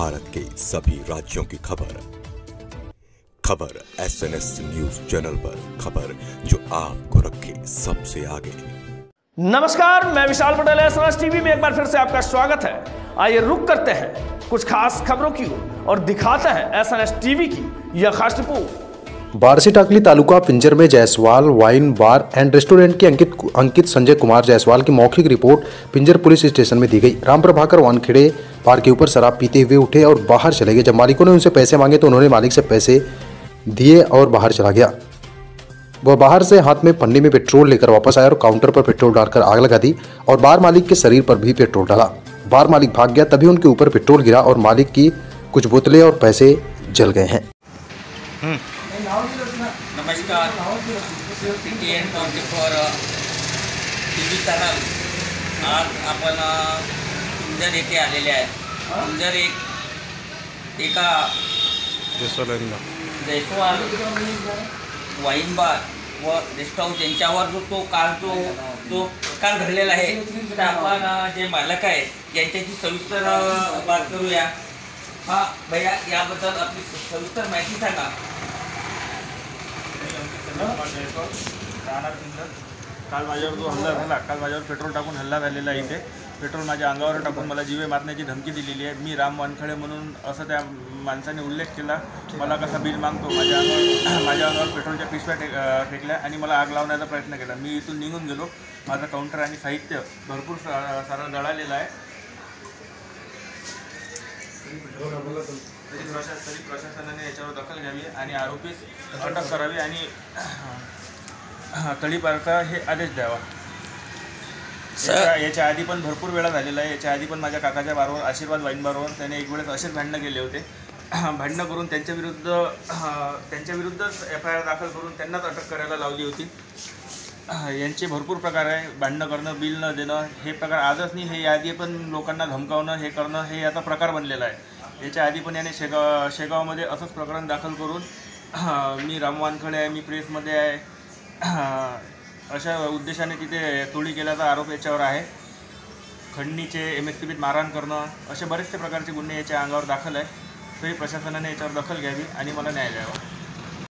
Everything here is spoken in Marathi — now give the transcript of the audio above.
भारत के सभी राज्यों की खबर SNS न्यूज चैनल पर, खबर जो आपको रखे सबसे आगे। नमस्कार, मैं विशाल पटेल, SNS टीवी में एक बार फिर से आपका स्वागत है। आइए रुक करते हैं कुछ खास खबरों की ओर और दिखाते हैं SNS टीवी की यह खास रिपोर्ट। बार्शी टाकली तालुका पिंजर में Jaiswal wine bar and restaurant के अंकित संजय कुमार जायसवाल की मौखिक रिपोर्ट पिंजर पुलिस स्टेशन में दी गई। राम प्रभाकर वानखेड़े पार के ऊपर शराब पीते हुए उठे और बाहर चले गए। जब मालिकों ने उनसे पैसे मांगे तो उन्होंने मालिक से पैसे दिए और बाहर चला गया। वह बाहर से हाथ में पन्नी में पेट्रोल लेकर वापस आया और काउंटर पर पेट्रोल डालकर आग लगा दी और बार मालिक के शरीर पर भी पेट्रोल डाला। बार मालिक भाग गया, तभी उनके ऊपर पेट्रोल गिरा और मालिक की कुछ बोतलें और पैसे जल गए हैं। नमस्कार, PTN 24 TV चॅनल आज आपण पिंजर येथे आलेले आहे। पिंजर एका जयस्वाल वाईन बार व रेस्ट हाऊस यांच्यावर जो प्रकार घडलेला आहे, तर आपण जे मालक आहे यांच्याशी सविस्तर बात करूया। हा भैया, याबद्दल आपली सविस्तर माहिती सांगा। काल माझ्यावर जो हल्ला झाला, काल माझ्यावर पेट्रोल टाकून हल्ला झालेला आहे। इथे पेट्रोल माझ्या अंगावर टाकून मला जीवे मारण्याची धमकी दिलेली आहे। मी राम वानखेडे म्हणून असं त्या माणसाने उल्लेख केला। मला कसा बिल मागतो, माझ्या अंगावर पेट्रोलच्या पिशव्या फेकल्या आणि मला आग लावण्याचा प्रयत्न केला। मी इथून निघून गेलो। माझं काउंटर आणि साहित्य भरपूर सारं जळालेलं आहे। तरी प्रशासनाने याच्यावर दखल घ्यावी आणि आरोपीस अटक करावी आणि तडीपारचा हे आदेश द्यावा। याच्या आधी पण भरपूर वेळा झालेला आहे। याच्या आधी पण माझ्या काकाच्या बारवर, आशीर्वाद वाईन बारवर त्याने एक वेळेस असेच भांडणं केले होते। भांडणं करून त्यांच्या विरुद्ध FIR दाखल करून त्यांनाच अटक करायला लावली होती। यांचे भरपूर प्रकार आहे। भांडणं करणं, बिल न देणं, हे प्रकार आजच नाही, हे याआधी पण लोकांना धमकावणं, हे करणं, हे याचा प्रकार बनलेला आहे। याच्या आधी पण याने शेगावमध्ये असंच प्रकरण दाखल करून मी राम वानखेडे आहे, मी प्रेसमध्ये आहे, अशा उद्देशाने तिथे टोळी केल्याचा आरोप याच्यावर आहे। खंडणीचे, MSCBत मारहाण करणं, असे बरेचसे प्रकारचे गुन्हे याच्या अंगावर दाखल आहे। तरी प्रशासनाने याच्यावर दखल घ्यावी आणि मला न्याय द्यावा।